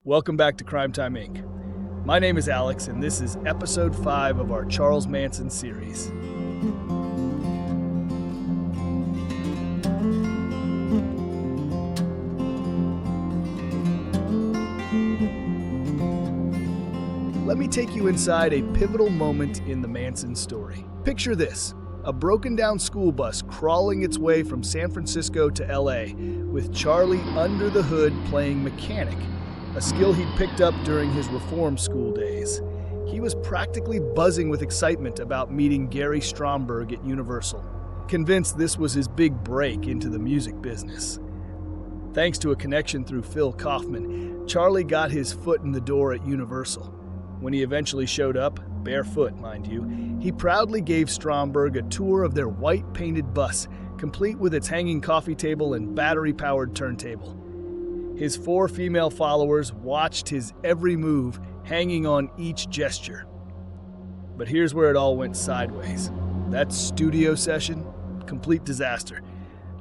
Welcome back to Crime Time Inc. My name is Alex, and this is Episode 5 of our Charles Manson series. Let me take you inside a pivotal moment in the Manson story. Picture this: a broken-down school bus crawling its way from San Francisco to LA, with Charlie under the hood playing mechanic, a skill he'd picked up during his reform school days. He was practically buzzing with excitement about meeting Gary Stromberg at Universal, convinced this was his big break into the music business. Thanks to a connection through Phil Kaufman, Charlie got his foot in the door at Universal. When he eventually showed up, barefoot, mind you, he proudly gave Stromberg a tour of their white-painted bus, complete with its hanging coffee table and battery-powered turntable. His 4 female followers watched his every move, hanging on each gesture. But here's where it all went sideways. That studio session, complete disaster.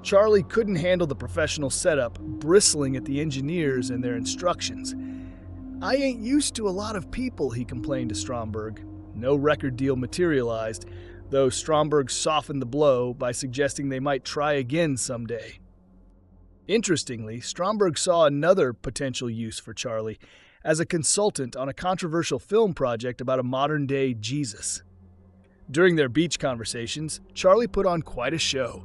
Charlie couldn't handle the professional setup, bristling at the engineers and their instructions. "I ain't used to a lot of people," he complained to Stromberg. No record deal materialized, though Stromberg softened the blow by suggesting they might try again someday. Interestingly, Stromberg saw another potential use for Charlie as a consultant on a controversial film project about a modern-day Jesus. During their beach conversations, Charlie put on quite a show.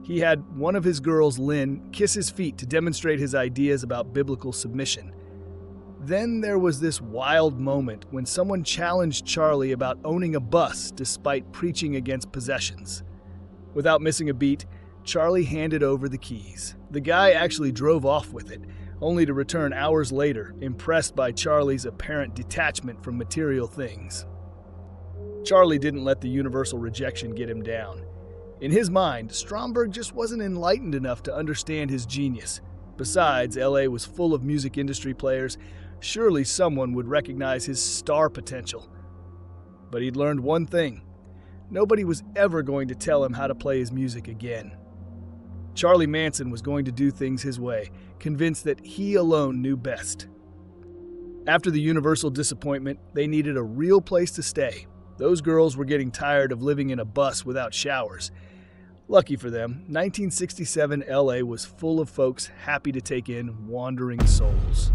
He had one of his girls, Lynn, kiss his feet to demonstrate his ideas about biblical submission. Then there was this wild moment when someone challenged Charlie about owning a bus despite preaching against possessions. Without missing a beat, Charlie handed over the keys. The guy actually drove off with it, only to return hours later, impressed by Charlie's apparent detachment from material things. Charlie didn't let the universal rejection get him down. In his mind, Stromberg just wasn't enlightened enough to understand his genius. Besides, LA was full of music industry players. Surely someone would recognize his star potential. But he'd learned one thing: nobody was ever going to tell him how to play his music again. Charlie Manson was going to do things his way, convinced that he alone knew best. After the Universal disappointment, they needed a real place to stay. Those girls were getting tired of living in a bus without showers. Lucky for them, 1967 LA was full of folks happy to take in wandering souls.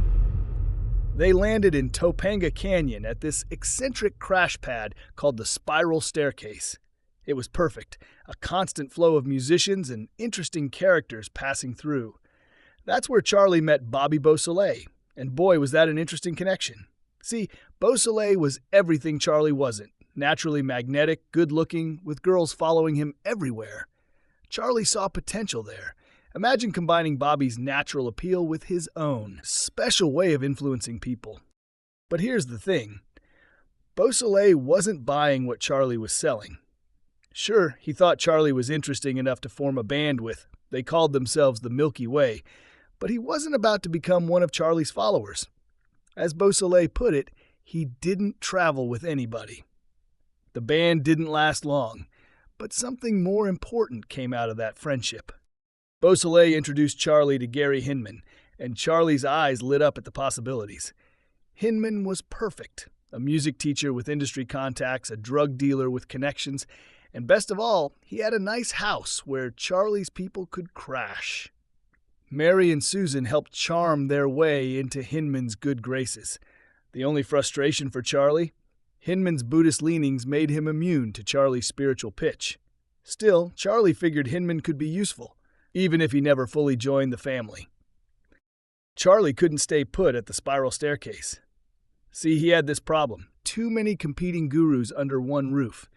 They landed in Topanga Canyon at this eccentric crash pad called the Spiral Staircase. It was perfect, a constant flow of musicians and interesting characters passing through. That's where Charlie met Bobby Beausoleil, and boy was that an interesting connection. See, Beausoleil was everything Charlie wasn't: naturally magnetic, good-looking, with girls following him everywhere. Charlie saw potential there. Imagine combining Bobby's natural appeal with his own special way of influencing people. But here's the thing: Beausoleil wasn't buying what Charlie was selling. Sure, he thought Charlie was interesting enough to form a band with. They called themselves the Milky Way. But he wasn't about to become one of Charlie's followers. As Beausoleil put it, he didn't travel with anybody. The band didn't last long, but something more important came out of that friendship. Beausoleil introduced Charlie to Gary Hinman, and Charlie's eyes lit up at the possibilities. Hinman was perfect: a music teacher with industry contacts, a drug dealer with connections, and best of all, he had a nice house where Charlie's people could crash. Mary and Susan helped charm their way into Hinman's good graces. The only frustration for Charlie? Hinman's Buddhist leanings made him immune to Charlie's spiritual pitch. Still, Charlie figured Hinman could be useful, even if he never fully joined the family. Charlie couldn't stay put at the Spiral Staircase. See, he had this problem: too many competing gurus under one roof.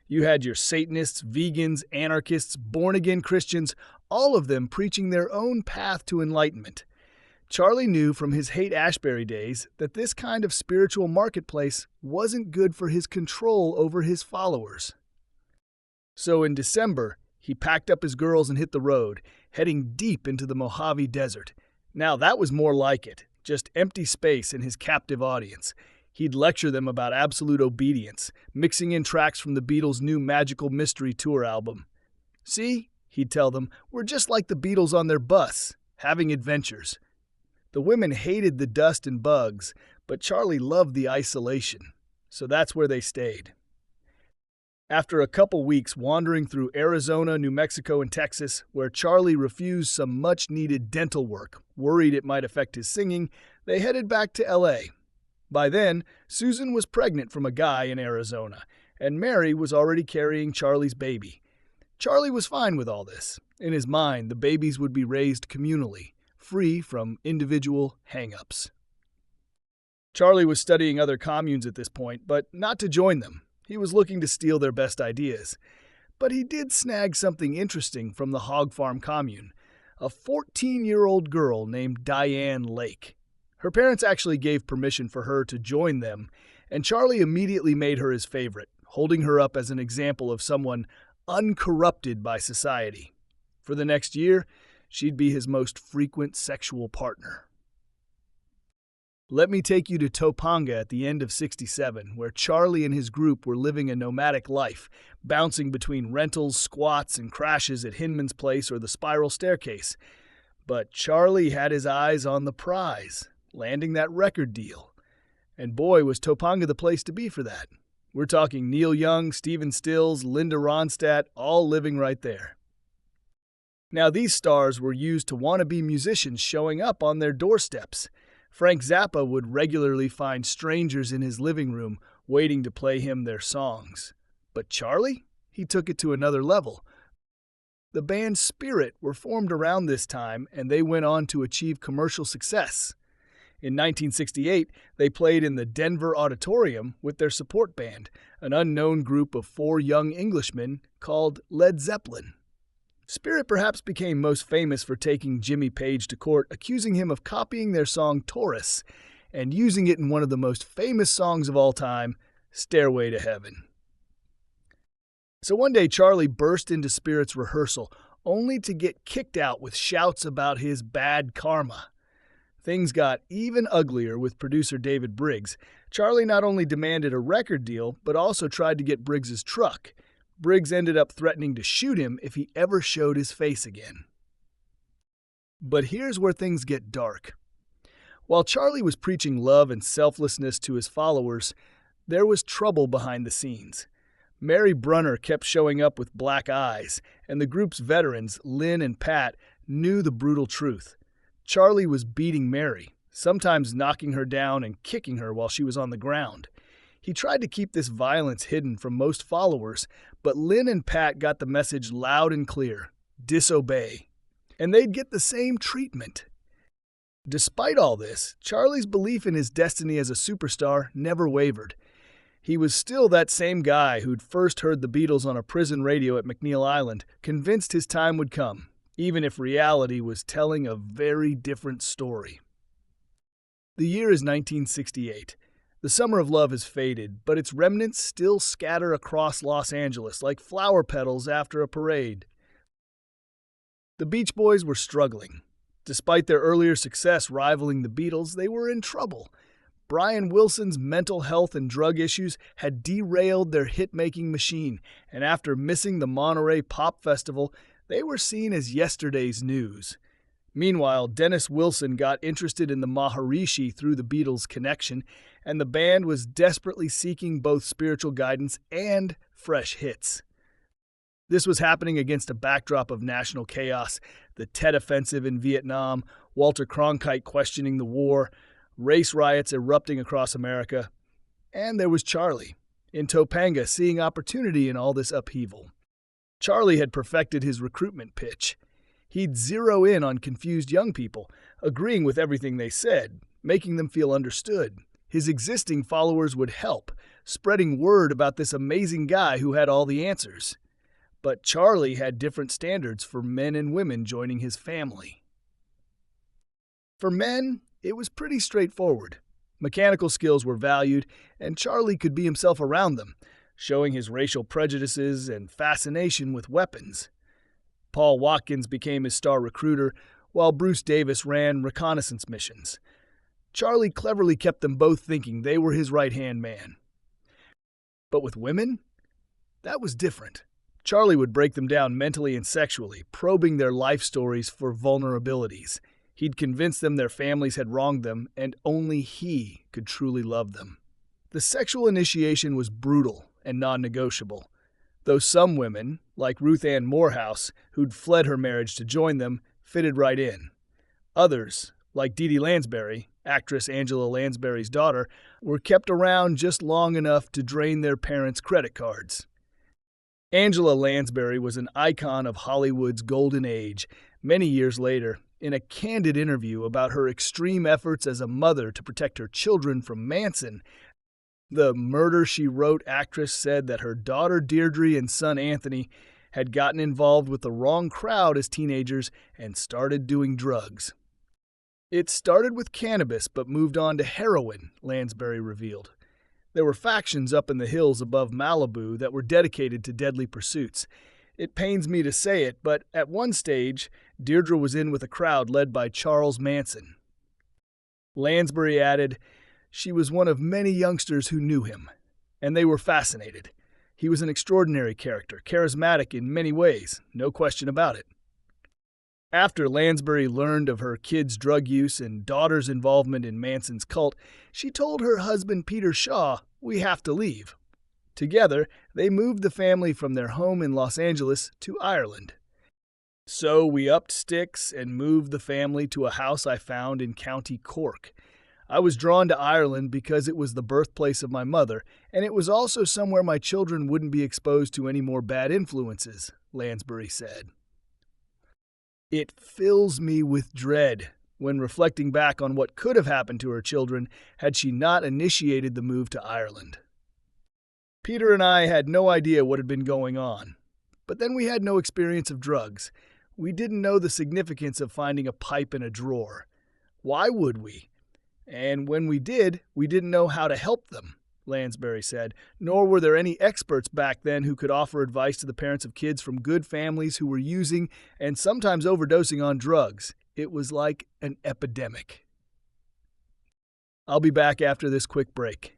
You had your Satanists, vegans, anarchists, born-again Christians, all of them preaching their own path to enlightenment. Charlie knew from his Haight-Ashbury days that this kind of spiritual marketplace wasn't good for his control over his followers. So in December, he packed up his girls and hit the road, heading deep into the Mojave Desert. Now that was more like it, just empty space and his captive audience. He'd lecture them about absolute obedience, mixing in tracks from the Beatles' new Magical Mystery Tour album. "See," he'd tell them, "we're just like the Beatles on their bus, having adventures." The women hated the dust and bugs, but Charlie loved the isolation, so that's where they stayed. After a couple weeks wandering through Arizona, New Mexico, and Texas, where Charlie refused some much-needed dental work, worried it might affect his singing, they headed back to L.A. By then, Susan was pregnant from a guy in Arizona, and Mary was already carrying Charlie's baby. Charlie was fine with all this. In his mind, the babies would be raised communally, free from individual hang-ups. Charlie was studying other communes at this point, but not to join them. He was looking to steal their best ideas. But he did snag something interesting from the hog farm commune, a 14-year-old girl named Diane Lake. Her parents actually gave permission for her to join them, and Charlie immediately made her his favorite, holding her up as an example of someone uncorrupted by society. For the next year, she'd be his most frequent sexual partner. Let me take you to Topanga at the end of '67, where Charlie and his group were living a nomadic life, bouncing between rentals, squats, and crashes at Hinman's Place or the Spiral Staircase. But Charlie had his eyes on the prize, landing that record deal. And boy, was Topanga the place to be for that. We're talking Neil Young, Stephen Stills, Linda Ronstadt, all living right there. Now, these stars were used to wannabe musicians showing up on their doorsteps. Frank Zappa would regularly find strangers in his living room waiting to play him their songs. But Charlie? He took it to another level. The band Spirit were formed around this time, and they went on to achieve commercial success. In 1968, they played in the Denver Auditorium with their support band, an unknown group of 4 young Englishmen called Led Zeppelin. Spirit perhaps became most famous for taking Jimmy Page to court, accusing him of copying their song Taurus and using it in one of the most famous songs of all time, Stairway to Heaven. So one day Charlie burst into Spirit's rehearsal, only to get kicked out with shouts about his bad karma. Things got even uglier with producer David Briggs. Charlie not only demanded a record deal, but also tried to get Briggs's truck. Briggs ended up threatening to shoot him if he ever showed his face again. But here's where things get dark. While Charlie was preaching love and selflessness to his followers, there was trouble behind the scenes. Mary Brunner kept showing up with black eyes, and the group's veterans, Lynn and Pat, knew the brutal truth. Charlie was beating Mary, sometimes knocking her down and kicking her while she was on the ground. He tried to keep this violence hidden from most followers, but Lynn and Pat got the message loud and clear: disobey. And they'd get the same treatment. Despite all this, Charlie's belief in his destiny as a superstar never wavered. He was still that same guy who'd first heard the Beatles on a prison radio at McNeil Island, convinced his time would come, even if reality was telling a very different story. The year is 1968. The summer of love has faded, but its remnants still scatter across Los Angeles like flower petals after a parade. The Beach Boys were struggling. Despite their earlier success rivaling the Beatles, they were in trouble. Brian Wilson's mental health and drug issues had derailed their hit-making machine, and after missing the Monterey Pop Festival, they were seen as yesterday's news. Meanwhile, Dennis Wilson got interested in the Maharishi through the Beatles' connection, and the band was desperately seeking both spiritual guidance and fresh hits. This was happening against a backdrop of national chaos: the Tet Offensive in Vietnam, Walter Cronkite questioning the war, race riots erupting across America. And there was Charlie, in Topanga, seeing opportunity in all this upheaval. Charlie had perfected his recruitment pitch. He'd zero in on confused young people, agreeing with everything they said, making them feel understood. His existing followers would help, spreading word about this amazing guy who had all the answers. But Charlie had different standards for men and women joining his family. For men, it was pretty straightforward. Mechanical skills were valued, and Charlie could be himself around them, showing his racial prejudices and fascination with weapons. Paul Watkins became his star recruiter, while Bruce Davis ran reconnaissance missions. Charlie cleverly kept them both thinking they were his right-hand man. But with women, that was different. Charlie would break them down mentally and sexually, probing their life stories for vulnerabilities. He'd convinced them their families had wronged them, and only he could truly love them. The sexual initiation was brutal and non-negotiable, though some women, like Ruth Ann Morehouse, who'd fled her marriage to join them, fitted right in. Others, like Dee Dee Lansbury, actress Angela Lansbury's daughter, were kept around just long enough to drain their parents' credit cards. Angela Lansbury was an icon of Hollywood's golden age. Many years later, in a candid interview about her extreme efforts as a mother to protect her children from Manson, the Murder, She Wrote actress said that her daughter Deirdre and son Anthony had gotten involved with the wrong crowd as teenagers and started doing drugs. It started with cannabis but moved on to heroin, Lansbury revealed. There were factions up in the hills above Malibu that were dedicated to deadly pursuits. It pains me to say it, but at one stage, Deirdre was in with a crowd led by Charles Manson. Lansbury added, "She was one of many youngsters who knew him, and they were fascinated. He was an extraordinary character, charismatic in many ways, no question about it." After Lansbury learned of her kids' drug use and daughter's involvement in Manson's cult, she told her husband Peter Shaw, "We have to leave." Together, they moved the family from their home in Los Angeles to Ireland. "So we upped sticks and moved the family to a house I found in County Cork. I was drawn to Ireland because it was the birthplace of my mother, and it was also somewhere my children wouldn't be exposed to any more bad influences," Lansbury said. "It fills me with dread when reflecting back on what could have happened to her children had she not initiated the move to Ireland. Peter and I had no idea what had been going on. But then we had no experience of drugs. We didn't know the significance of finding a pipe in a drawer. Why would we? And when we did, we didn't know how to help them," Lansbury said, "nor were there any experts back then who could offer advice to the parents of kids from good families who were using and sometimes overdosing on drugs. It was like an epidemic." I'll be back after this quick break.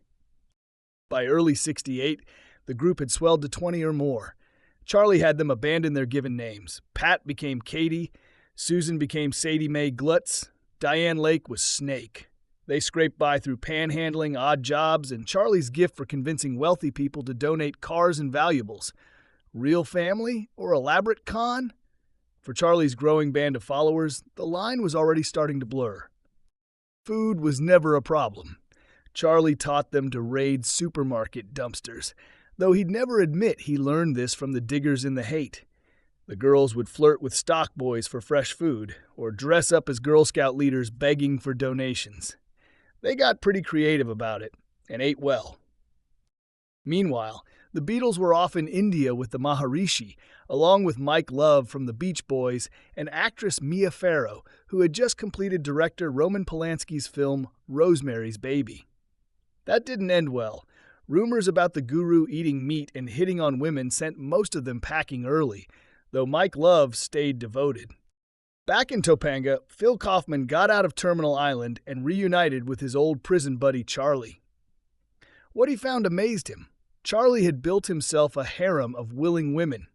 By early '68, the group had swelled to 20 or more. Charlie had them abandon their given names. Pat became Katie, Susan became Sadie Mae Glutz, Diane Lake was Snake. They scraped by through panhandling, odd jobs, and Charlie's gift for convincing wealthy people to donate cars and valuables. Real family or elaborate con? For Charlie's growing band of followers, the line was already starting to blur. Food was never a problem. Charlie taught them to raid supermarket dumpsters, though he'd never admit he learned this from the diggers in the hate. The girls would flirt with stock boys for fresh food, or dress up as Girl Scout leaders begging for donations. They got pretty creative about it, and ate well. Meanwhile, the Beatles were off in India with the Maharishi, along with Mike Love from the Beach Boys and actress Mia Farrow, who had just completed director Roman Polanski's film Rosemary's Baby. That didn't end well. Rumors about the guru eating meat and hitting on women sent most of them packing early, though Mike Love stayed devoted. Back in Topanga, Phil Kaufman got out of Terminal Island and reunited with his old prison buddy Charlie. What he found amazed him. Charlie had built himself a harem of willing women.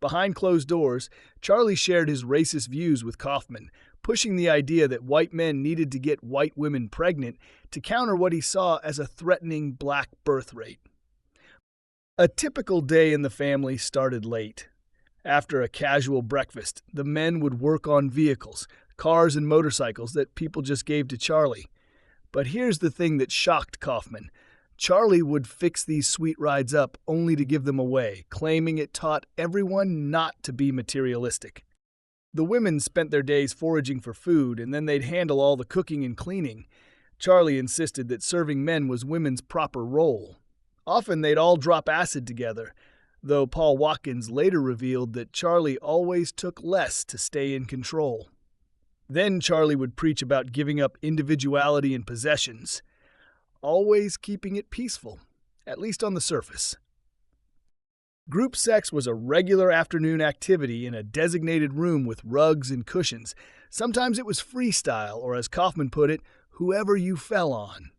Behind closed doors, Charlie shared his racist views with Kaufman, pushing the idea that white men needed to get white women pregnant to counter what he saw as a threatening black birth rate. A typical day in the family started late. After a casual breakfast, the men would work on vehicles, cars and motorcycles that people just gave to Charlie. But here's the thing that shocked Kaufman. Charlie would fix these sweet rides up only to give them away, claiming it taught everyone not to be materialistic. The women spent their days foraging for food, and then they'd handle all the cooking and cleaning. Charlie insisted that serving men was women's proper role. Often they'd all drop acid together, though Paul Watkins later revealed that Charlie always took less to stay in control. Then Charlie would preach about giving up individuality and possessions, always keeping it peaceful, at least on the surface. Group sex was a regular afternoon activity in a designated room with rugs and cushions. Sometimes it was freestyle, or as Kaufman put it, whoever you fell on.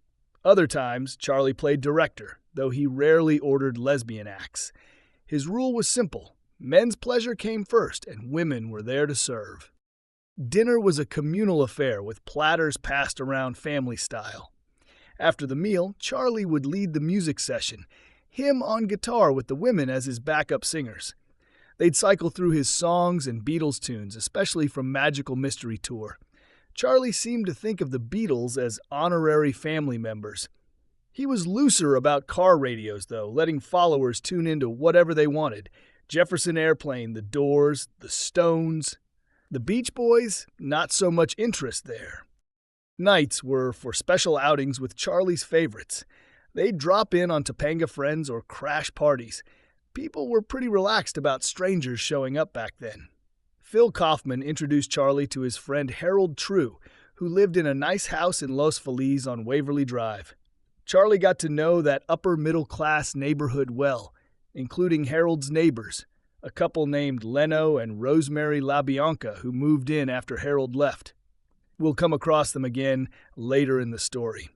Other times, Charlie played director, though he rarely ordered lesbian acts. His rule was simple. Men's pleasure came first, and women were there to serve. Dinner was a communal affair with platters passed around family style. After the meal, Charlie would lead the music session, him on guitar with the women as his backup singers. They'd cycle through his songs and Beatles tunes, especially from Magical Mystery Tour. Charlie seemed to think of the Beatles as honorary family members. He was looser about car radios, though, letting followers tune into whatever they wanted. Jefferson Airplane, The Doors, The Stones. The Beach Boys, not so much interest there. Nights were for special outings with Charlie's favorites. They'd drop in on Topanga friends or crash parties. People were pretty relaxed about strangers showing up back then. Phil Kaufman introduced Charlie to his friend Harold True, who lived in a nice house in Los Feliz on Waverly Drive. Charlie got to know that upper-middle-class neighborhood well, including Harold's neighbors, a couple named Leno and Rosemary LaBianca who moved in after Harold left. We'll come across them again later in the story.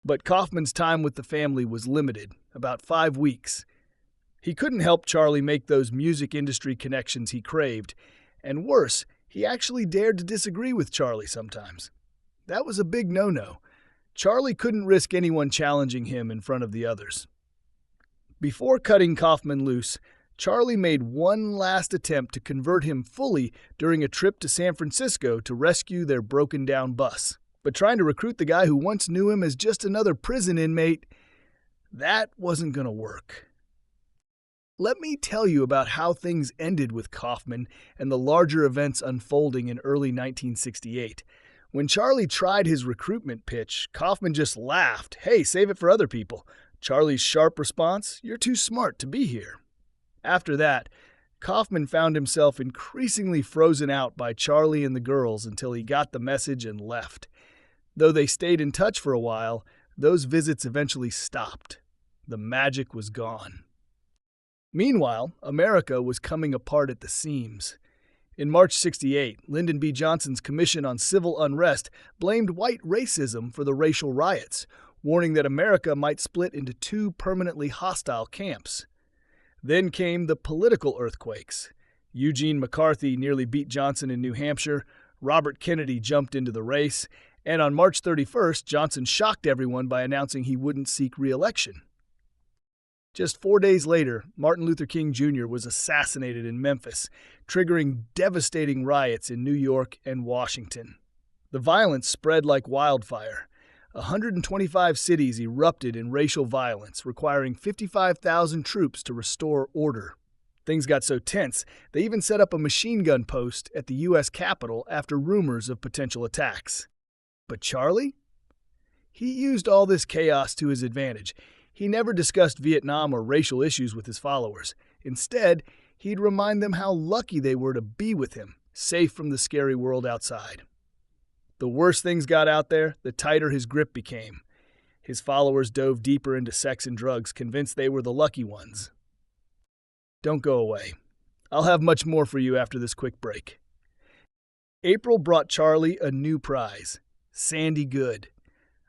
But Kaufman's time with the family was limited, about 5 weeks. He couldn't help Charlie make those music industry connections he craved, and worse, he actually dared to disagree with Charlie sometimes. That was a big no-no. Charlie couldn't risk anyone challenging him in front of the others. Before cutting Kaufman loose, Charlie made one last attempt to convert him fully during a trip to San Francisco to rescue their broken-down bus. But trying to recruit the guy who once knew him as just another prison inmate, that wasn't going to work. Let me tell you about how things ended with Kaufman and the larger events unfolding in early 1968. When Charlie tried his recruitment pitch, Kaufman just laughed. "Hey, save it for other people." Charlie's sharp response, "You're too smart to be here." After that, Kaufman found himself increasingly frozen out by Charlie and the girls until he got the message and left. Though they stayed in touch for a while, those visits eventually stopped. The magic was gone. Meanwhile, America was coming apart at the seams. In March '68, Lyndon B. Johnson's Commission on Civil Unrest blamed white racism for the racial riots, warning that America might split into two permanently hostile camps. Then came the political earthquakes. Eugene McCarthy nearly beat Johnson in New Hampshire, Robert Kennedy jumped into the race, and on March 31st, Johnson shocked everyone by announcing he wouldn't seek re-election. Just 4 days later, Martin Luther King Jr. was assassinated in Memphis, triggering devastating riots in New York and Washington. The violence spread like wildfire. 125 cities erupted in racial violence, requiring 55,000 troops to restore order. Things got so tense, they even set up a machine gun post at the U.S. Capitol after rumors of potential attacks. But Charlie? He used all this chaos to his advantage. He never discussed Vietnam or racial issues with his followers. Instead, he'd remind them how lucky they were to be with him, safe from the scary world outside. The worse things got out there, the tighter his grip became. His followers dove deeper into sex and drugs, convinced they were the lucky ones. Don't go away. I'll have much more for you after this quick break. April brought Charlie a new prize, Sandy Good.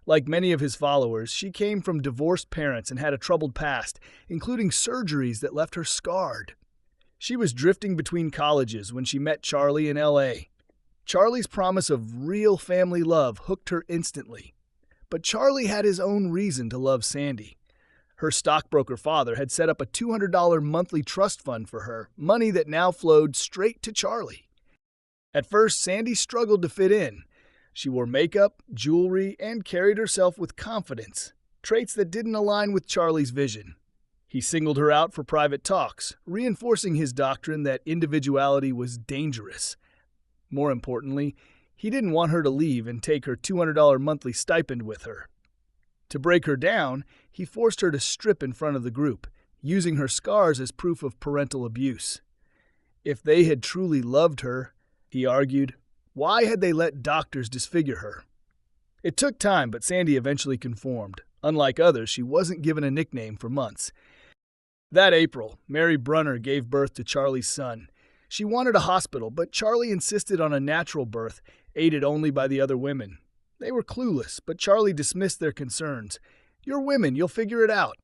Like many of his followers, she came from divorced parents and had a troubled past, including surgeries that left her scarred. She was drifting between colleges when she met Charlie in L.A. Charlie's promise of real family love hooked her instantly. But Charlie had his own reason to love Sandy. Her stockbroker father had set up a $200 monthly trust fund for her, money that now flowed straight to Charlie. At first, Sandy struggled to fit in. She wore makeup, jewelry, and carried herself with confidence, traits that didn't align with Charlie's vision. He singled her out for private talks, reinforcing his doctrine that individuality was dangerous. More importantly, he didn't want her to leave and take her $200 monthly stipend with her. To break her down, he forced her to strip in front of the group, using her scars as proof of parental abuse. If they had truly loved her, he argued, why had they let doctors disfigure her? It took time, but Sandy eventually conformed. Unlike others, she wasn't given a nickname for months. That April, Mary Brunner gave birth to Charlie's son. She wanted a hospital, but Charlie insisted on a natural birth, aided only by the other women. They were clueless, but Charlie dismissed their concerns. "You're women, you'll figure it out."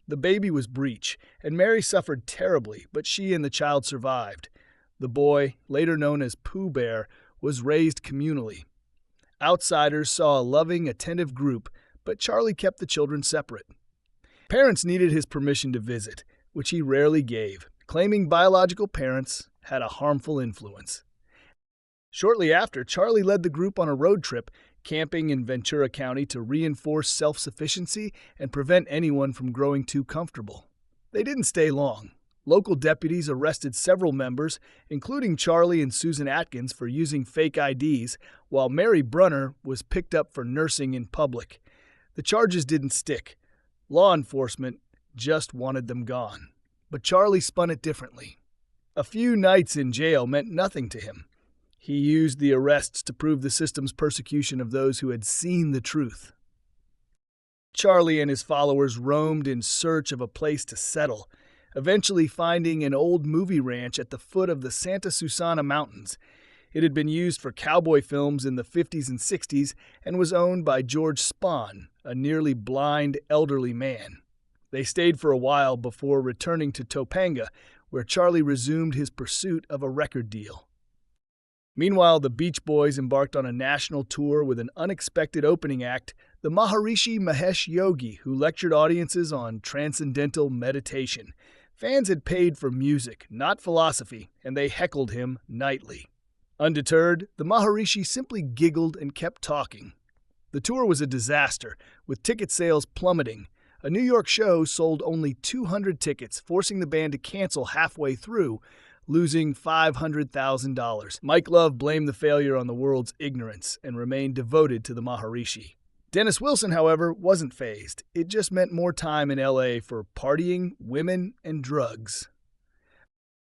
The baby was breech, and Mary suffered terribly, but she and the child survived. The boy, later known as Pooh Bear, was raised communally. Outsiders saw a loving, attentive group, but Charlie kept the children separate. Parents needed his permission to visit, which he rarely gave, claiming biological parents had a harmful influence. Shortly after, Charlie led the group on a road trip, camping in Ventura County to reinforce self-sufficiency and prevent anyone from growing too comfortable. They didn't stay long. Local deputies arrested several members, including Charlie and Susan Atkins, for using fake IDs, while Mary Brunner was picked up for nursing in public. The charges didn't stick. Law enforcement just wanted them gone. But Charlie spun it differently. A few nights in jail meant nothing to him. He used the arrests to prove the system's persecution of those who had seen the truth. Charlie and his followers roamed in search of a place to settle, eventually finding an old movie ranch at the foot of the Santa Susana Mountains. It had been used for cowboy films in the 50s and 60s and was owned by George Spahn, a nearly blind elderly man. They stayed for a while before returning to Topanga, where Charlie resumed his pursuit of a record deal. Meanwhile, the Beach Boys embarked on a national tour with an unexpected opening act, the Maharishi Mahesh Yogi, who lectured audiences on transcendental meditation. Fans had paid for music, not philosophy, and they heckled him nightly. Undeterred, the Maharishi simply giggled and kept talking. The tour was a disaster, with ticket sales plummeting. A New York show sold only 200 tickets, forcing the band to cancel halfway through, losing $500,000. Mike Love blamed the failure on the world's ignorance and remained devoted to the Maharishi. Dennis Wilson, however, wasn't fazed. It just meant more time in L.A. for partying, women, and drugs.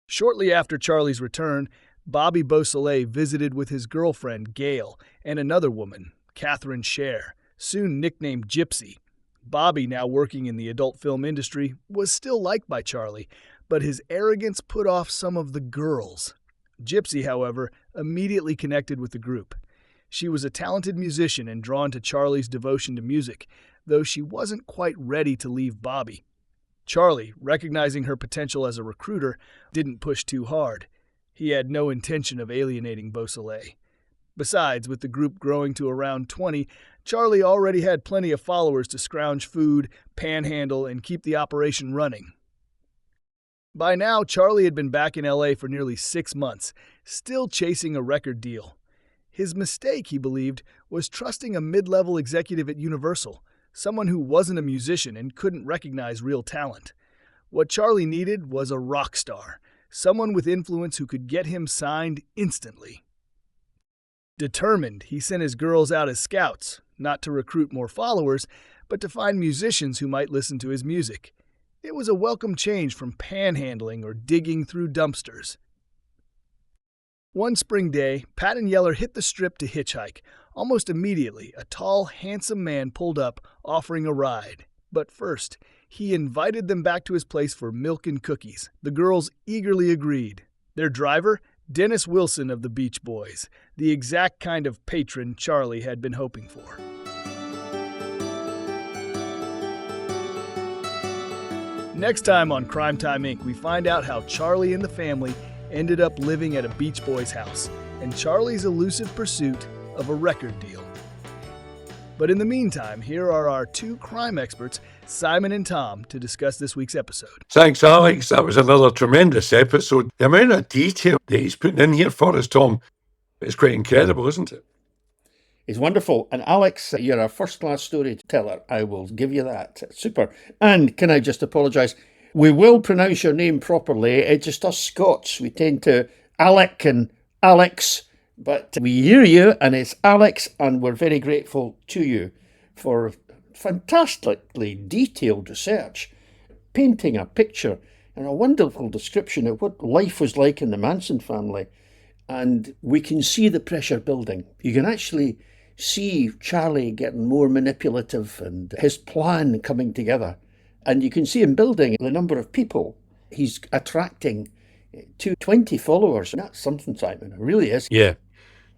Shortly after Charlie's return, Bobby Beausoleil visited with his girlfriend, Gail, and another woman, Catherine Scher, soon nicknamed Gypsy. Bobby, now working in the adult film industry, was still liked by Charlie, but his arrogance put off some of the girls. Gypsy, however, immediately connected with the group. She was a talented musician and drawn to Charlie's devotion to music, though she wasn't quite ready to leave Bobby. Charlie, recognizing her potential as a recruiter, didn't push too hard. He had no intention of alienating Beausoleil. Besides, with the group growing to around 20, Charlie already had plenty of followers to scrounge food, panhandle, and keep the operation running. By now, Charlie had been back in L.A. for nearly 6 months, still chasing a record deal. His mistake, he believed, was trusting a mid-level executive at Universal, someone who wasn't a musician and couldn't recognize real talent. What Charlie needed was a rock star, someone with influence who could get him signed instantly. Determined, he sent his girls out as scouts, not to recruit more followers, but to find musicians who might listen to his music. It was a welcome change from panhandling or digging through dumpsters. One spring day, Pat and Yeller hit the strip to hitchhike. Almost immediately, a tall, handsome man pulled up, offering a ride. But first, he invited them back to his place for milk and cookies. The girls eagerly agreed. Their driver, Dennis Wilson of the Beach Boys, the exact kind of patron Charlie had been hoping for. Next time on Crime Time Inc., we find out how Charlie and the family ended up living at a Beach Boys house and Charlie's elusive pursuit of a record deal. But in the meantime, here are our two crime experts, Simon and Tom, to discuss this week's episode. Thanks, Alex. That was another tremendous episode. The amount of detail that he's putting in here for us, Tom, is quite incredible, isn't it? It's wonderful. And Alex, you're a first-class storyteller. I will give you that. Super. And can I just apologise? We will pronounce your name properly. It's just us Scots. We tend to Alec and Alex, but we hear you, and it's Alex, and we're very grateful to you for fantastically detailed research, painting a picture and a wonderful description of what life was like in the Manson family. And we can see the pressure building. You can actually see Charlie getting more manipulative and his plan coming together. And you can see him building the number of people he's attracting to 20 followers. That's something, Simon. It really is. Yeah.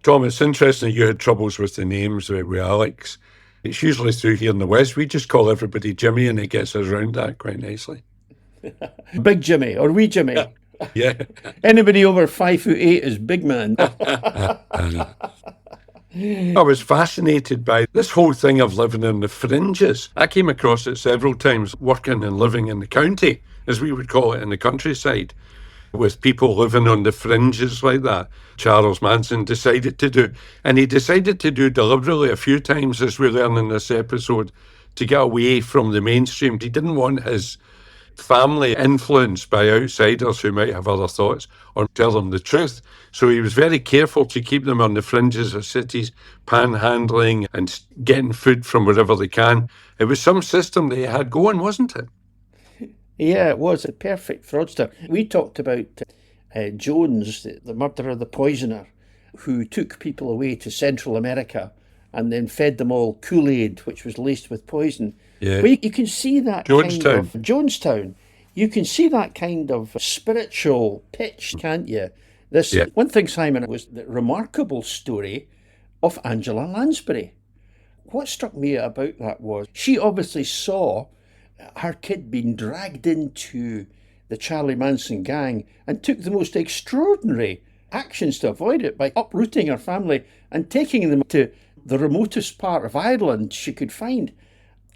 Tom, it's interesting that you had troubles with the names with Alex. It's usually through here in the West. We just call everybody Jimmy, and it gets us around that quite nicely. Big Jimmy or wee Jimmy. Yeah. Anybody over 5'8" is big man. I was fascinated by this whole thing of living on the fringes. I came across it several times working and living in the county, as we would call it in the countryside, with people living on the fringes like that. Charles Manson decided to do, and he decided to do deliberately a few times, as we learn in this episode, to get away from the mainstream. He didn't want his family influenced by outsiders who might have other thoughts or tell them the truth. So he was very careful to keep them on the fringes of cities, panhandling and getting food from wherever they can. It was some system that he had going, wasn't it? Yeah, it was a perfect fraudster. We talked about Jones, the murderer, the poisoner, who took people away to Central America and then fed them all Kool-Aid, which was laced with poison. Yeah. Well, you can see that Jonestown. kind of Jonestown. You can see that kind of spiritual pitch, can't you? This one thing, Simon, was the remarkable story of Angela Lansbury. What struck me about that was she obviously saw her kid being dragged into the Charlie Manson gang and took the most extraordinary actions to avoid it by uprooting her family and taking them to the remotest part of Ireland she could find.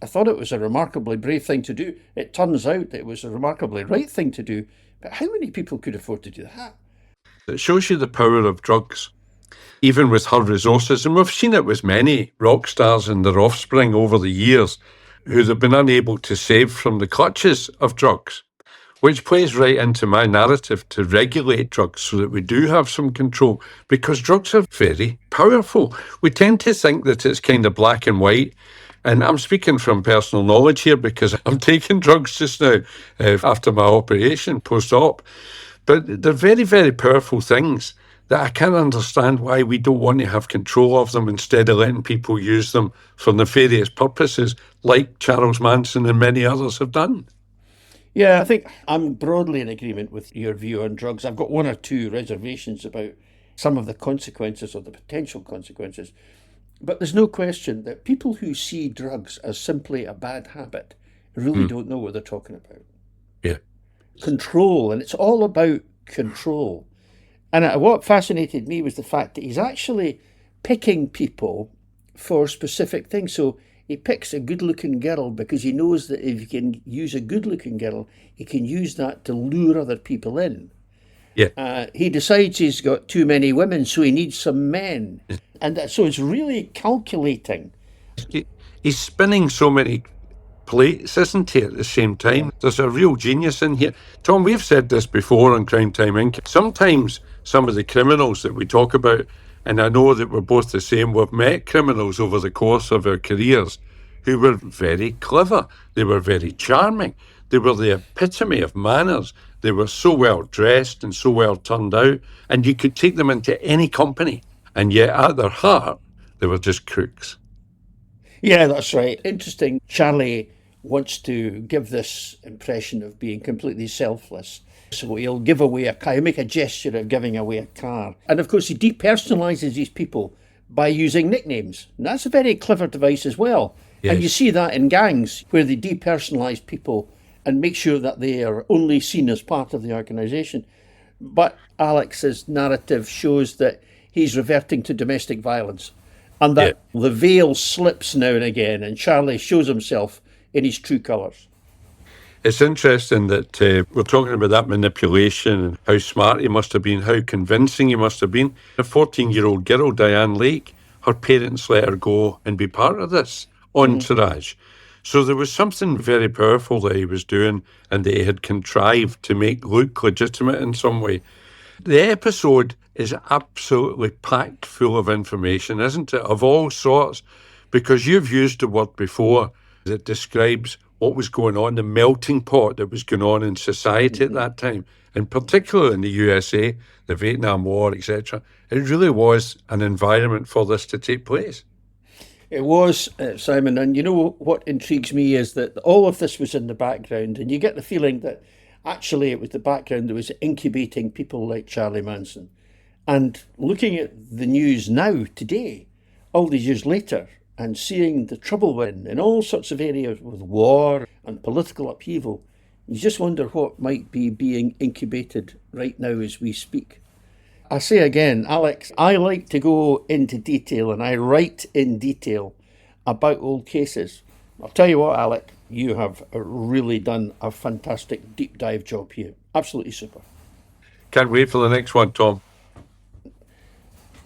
I thought it was a remarkably brave thing to do. It turns out that it was a remarkably right thing to do. But how many people could afford to do that? It shows you the power of drugs, even with her resources. And we've seen it with many rock stars and their offspring over the years who have been unable to save from the clutches of drugs, which plays right into my narrative to regulate drugs so that we do have some control, because drugs are very powerful. We tend to think that it's kind of black and white. And I'm speaking from personal knowledge here because I'm taking drugs just now after my operation, post-op. But they're very, very powerful things that I can't understand why we don't want to have control of them instead of letting people use them for nefarious purposes like Charles Manson and many others have done. Yeah, I think I'm broadly in agreement with your view on drugs. I've got one or two reservations about some of the consequences or the potential consequences. But there's no question that people who see drugs as simply a bad habit really don't know what they're talking about. Yeah. Control, and it's all about control. And what fascinated me was the fact that he's actually picking people for specific things. So he picks a good-looking girl because he knows that if he can use a good-looking girl, he can use that to lure other people in. Yeah. He decides he's got too many women, so he needs some men. And so it's really calculating. He's spinning so many plates, isn't he, at the same time? There's a real genius in here. Tom, we've said this before on Crime Time Inc. Sometimes some of the criminals that we talk about, and I know that we're both the same, we've met criminals over the course of our careers who were very clever. They were very charming. They were the epitome of manners. They were so well dressed and so well turned out, and you could take them into any company. And yet at their heart, they were just crooks. Yeah, that's right. Interesting. Charlie wants to give this impression of being completely selfless. So he'll give away a car, he'll make a gesture of giving away a car. And of course, he depersonalises these people by using nicknames. And that's a very clever device as well. Yes. And you see that in gangs where they depersonalise people and make sure that they are only seen as part of the organisation. But Alex's narrative shows that he's reverting to domestic violence and that the veil slips now and again and Charlie shows himself in his true colours. It's interesting that we're talking about that manipulation and how smart he must have been, how convincing he must have been. A 14-year-old girl, Diane Lake, her parents let her go and be part of this entourage. So there was something very powerful that he was doing and that he had contrived to make look legitimate in some way. The episode is absolutely packed full of information, isn't it, of all sorts, because you've used the word before that describes what was going on, the melting pot that was going on in society at that time, and particularly in the USA, the Vietnam War, etc. It really was an environment for this to take place. It was, Simon, and you know what intrigues me is that all of this was in the background, and you get the feeling that actually it was the background that was incubating people like Charlie Manson. And looking at the news now, today, all these years later, and seeing the trouble we're in all sorts of areas with war and political upheaval, you just wonder what might be being incubated right now as we speak. I say again, Alex, I like to go into detail and I write in detail about old cases. I'll tell you what, Alec, you have really done a fantastic deep dive job here. Absolutely super. Can't wait for the next one, Tom.